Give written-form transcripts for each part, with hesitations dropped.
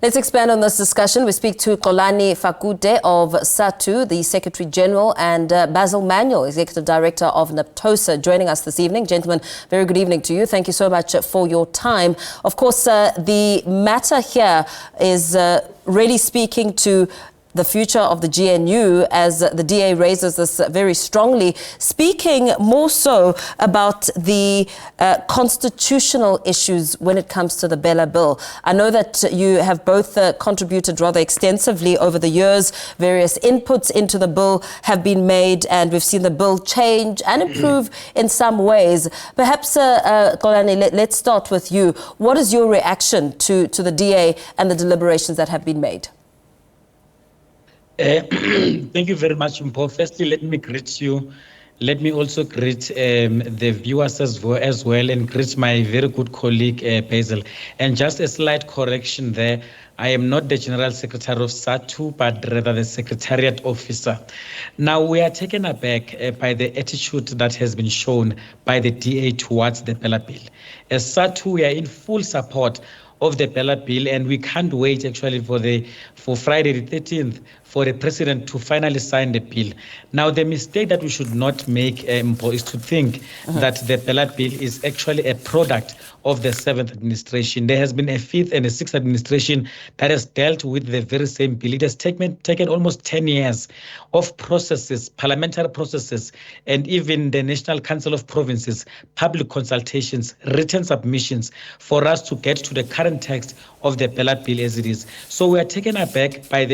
Let's expand on this discussion. We speak to Xolani Fakude of SATU, the Secretary General, and Basil Manuel, Executive Director of NAPTOSA, joining us this evening. Gentlemen, very good evening to you. Thank you so much for your time. Of course, the matter here is really speaking to the future of the GNU, as the DA raises this very strongly, speaking more so about the constitutional issues when it comes to the BELA Bill. I know that you have both contributed rather extensively over the years. Various inputs into the bill have been made, and we've seen the bill change and improve in some ways. Perhaps, Xolani, let's start with you. What is your reaction to the DA and the deliberations that have been made? Thank you very much, Mpho. Firstly, let me greet you. Let me also greet the viewers as well, and greet my very good colleague, Basil. And just a slight correction there. I am not the General Secretary of SATU, but rather the Secretariat Officer. Now, we are taken aback by the attitude that has been shown by the DA towards the BELA Bill. As SATU, we are in full support of the BELA Bill, and we can't wait actually for Friday the 13th for the president to finally sign the bill. Now, the mistake that we should not make, is to think that the BELA Bill is actually a product of the 7th administration. There has been a 5th and a 6th administration that has dealt with the very same bill. It has taken almost 10 years of processes, parliamentary processes, and even the National Council of Provinces, public consultations, written submissions for us to get to the current text of the BELA Bill as it is. So we are taken aback by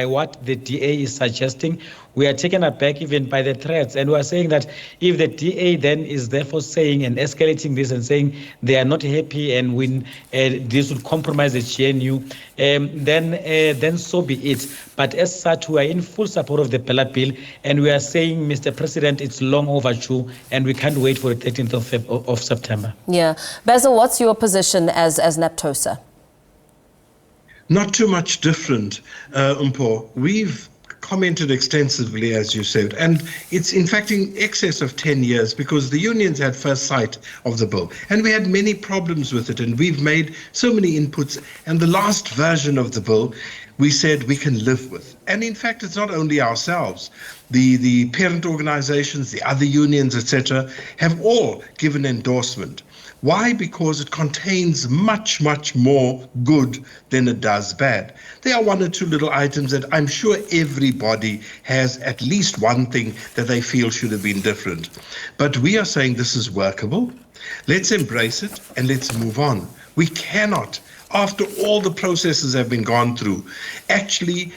what the DA is suggesting. We are taken aback even by the threats, and we are saying that if the DA then is therefore saying and escalating this and saying they are not happy and when this would compromise the GNU, then so be it. But as such, we are in full support of the BELA Bill, and we are saying, Mr. President, it's long overdue, and we can't wait for the 13th of September. Yeah. Basil, what's your position as NAPTOSA? Not too much different, Mpho. We've commented extensively, as you said, and it's in fact in excess of 10 years because the unions had first sight of the bill, and we had many problems with it, and we've made so many inputs, and the last version of the bill we said we can live with. And in fact, it's not only ourselves. The parent organizations, the other unions, etc., have all given endorsement. Why? Because it contains much, much more good than it does bad. There are one or two little items that I'm sure everybody has at least one thing that they feel should have been different. But we are saying this is workable. Let's embrace it and let's move on. We cannot, after all the processes have been gone through, actually,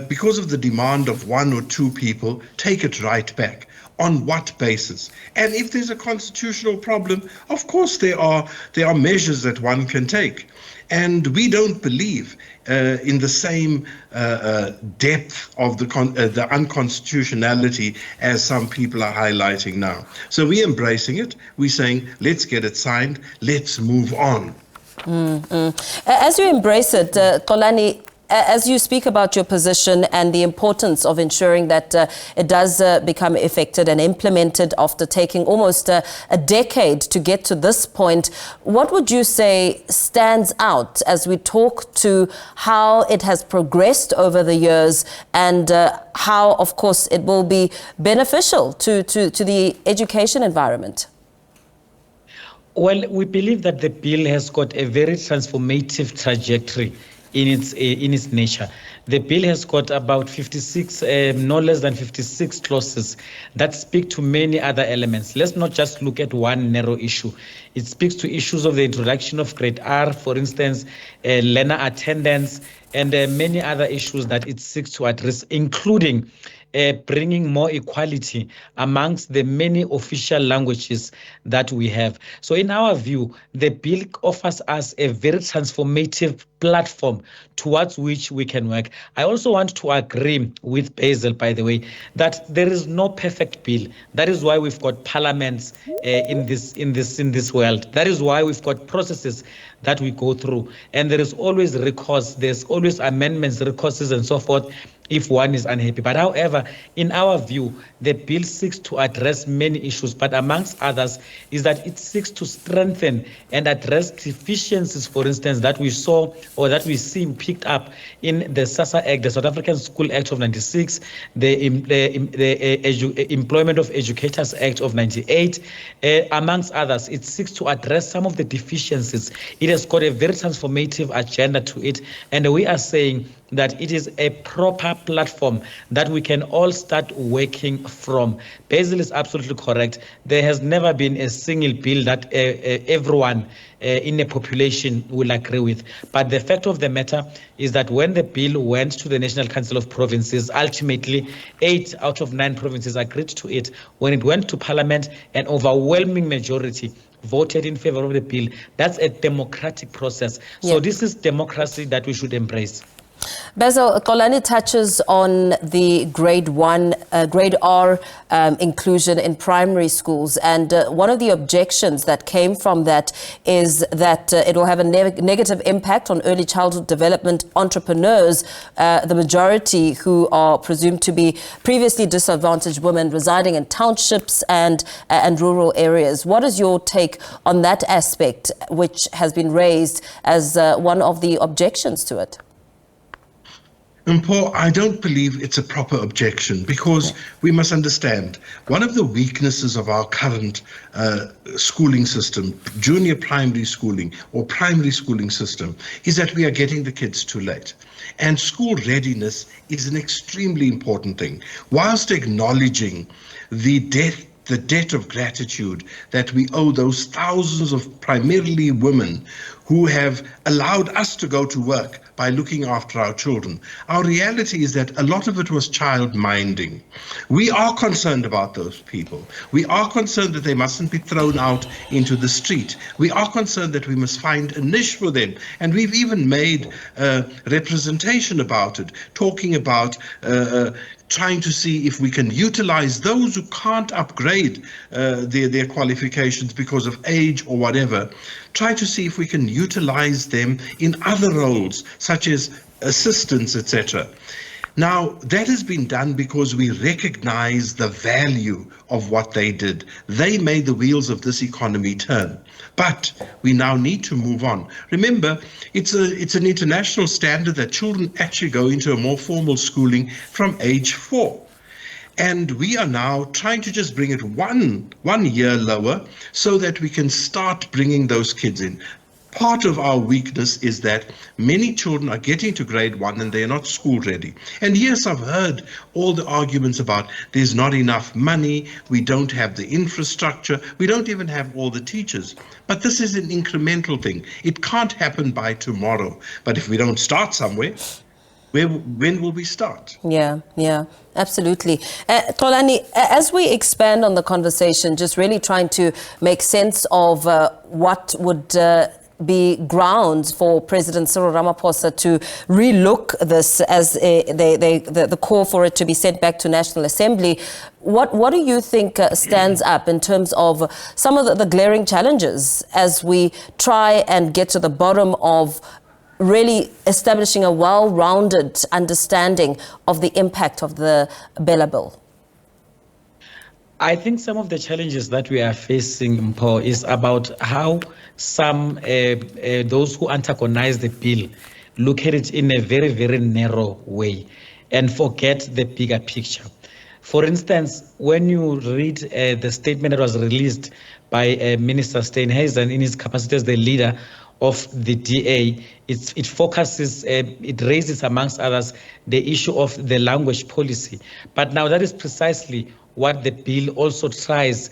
because of the demand of one or two people, take it right back. On what basis? And if there's a constitutional problem, of course there are measures that one can take. And we don't believe in the same depth of the unconstitutionality as some people are highlighting now. So we're embracing it. We're saying, let's get it signed. Let's move on. As you embrace it, Xolani, as you speak about your position and the importance of ensuring that it does become effective and implemented after taking almost a decade to get to this point, what would you say stands out as we talk to how it has progressed over the years and how, of course, it will be beneficial to the education environment? Well, we believe that the bill has got a very transformative trajectory in its nature. The bill has got about 56, no less than 56 clauses that speak to many other elements. Let's not just look at one narrow issue. It speaks to issues of the introduction of grade R, for instance, learner attendance, and many other issues that it seeks to address, including bringing more equality amongst the many official languages that we have. So in our view, the bill offers us a very transformative platform towards which we can work. I also want to agree with Basil, by the way, that there is no perfect bill. That is why we've got parliaments in this world. That is why we've got processes that we go through, and there is always recourse. There's always amendments, recourses, and so forth, if one is unhappy. But however, in our view, the bill seeks to address many issues, but amongst others is that it seeks to strengthen and address deficiencies, for instance, that we saw or that we see picked up in the SASA Act, the South African School Act of 96, the Employment of Educators Act of 98, amongst others. It seeks to address some of the deficiencies. It has got a very transformative agenda to it, and we are saying that it is a proper platform that we can all start working from. Basil is absolutely correct. There has never been a single bill that everyone in a population will agree with. But the fact of the matter is that when the bill went to the National Council of Provinces, ultimately 8 out of 9 provinces agreed to it. When it went to Parliament, an overwhelming majority voted in favor of the bill. That's a democratic process. So this is democracy that we should embrace. Basil, Xolani touches on the grade R inclusion in primary schools, and one of the objections that came from that is that it will have a negative impact on early childhood development entrepreneurs, the majority who are presumed to be previously disadvantaged women residing in townships and rural areas. What is your take on that aspect, which has been raised as one of the objections to it? Paul, I don't believe it's a proper objection, because we must understand one of the weaknesses of our current schooling system, junior primary schooling or primary schooling system, is that we are getting the kids too late. And school readiness is an extremely important thing. Whilst acknowledging the debt of gratitude that we owe those thousands of primarily women who have allowed us to go to work by looking after our children. Our reality is that a lot of it was child minding. We are concerned about those people. We are concerned that they mustn't be thrown out into the street. We are concerned that we must find a niche for them. And we've even made representation about it, talking about trying to see if we can utilize those who can't upgrade their qualifications because of age or whatever. Try to see if we can utilize them in other roles, such as assistants, etc. Now, that has been done because we recognize the value of what they did. They made the wheels of this economy turn. But we now need to move on. Remember, it's an international standard that children actually go into a more formal schooling from age 4. And we are now trying to just bring it one year lower so that we can start bringing those kids in. Part of our weakness is that many children are getting to grade 1 and they are not school ready. And yes, I've heard all the arguments about there's not enough money, we don't have the infrastructure, we don't even have all the teachers. But this is an incremental thing. It can't happen by tomorrow. But if we don't start somewhere, when will we start? Yeah, absolutely. Xolani, as we expand on the conversation, just really trying to make sense of what would be grounds for President Cyril Ramaphosa to relook this as the call for it to be sent back to National Assembly. What do you think stands up in terms of some of the glaring challenges as we try and get to the bottom of really establishing a well-rounded understanding of the impact of the BELA Bill? I think some of the challenges that we are facing, Paul, is about how some those who antagonize the bill look at it in a very, very narrow way and forget the bigger picture. For instance, when you read the statement that was released by Minister Steenhuisen in his capacity as the leader of the DA, it focuses, it raises, amongst others, the issue of the language policy. But now that is precisely what the bill also tries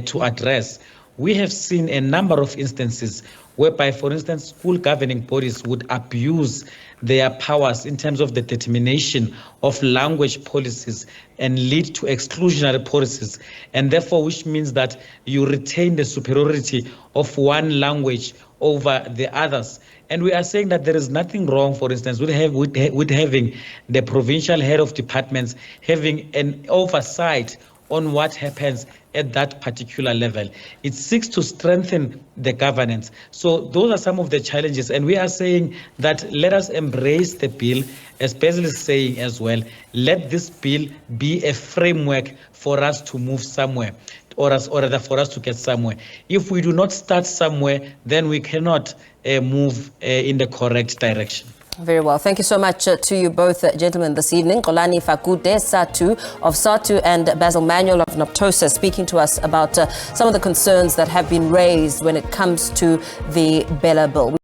to address. We have seen a number of instances whereby, for instance, school governing bodies would abuse their powers in terms of the determination of language policies and lead to exclusionary policies, and therefore which means that you retain the superiority of one language over the others. And we are saying that there is nothing wrong, for instance, with having the provincial head of departments having an oversight on what happens at that particular level. It seeks to strengthen the governance. So those are some of the challenges. And we are saying that let us embrace the bill, as Basil is saying as well. Let this bill be a framework for us to move somewhere, or rather for us to get somewhere. If we do not start somewhere, then we cannot move in the correct direction. Very well. Thank you so much to you both gentlemen this evening. Xolani Fakude, SATU of SATU, and Basil Manuel of NAPTOSA, speaking to us about some of the concerns that have been raised when it comes to the BELA Bill.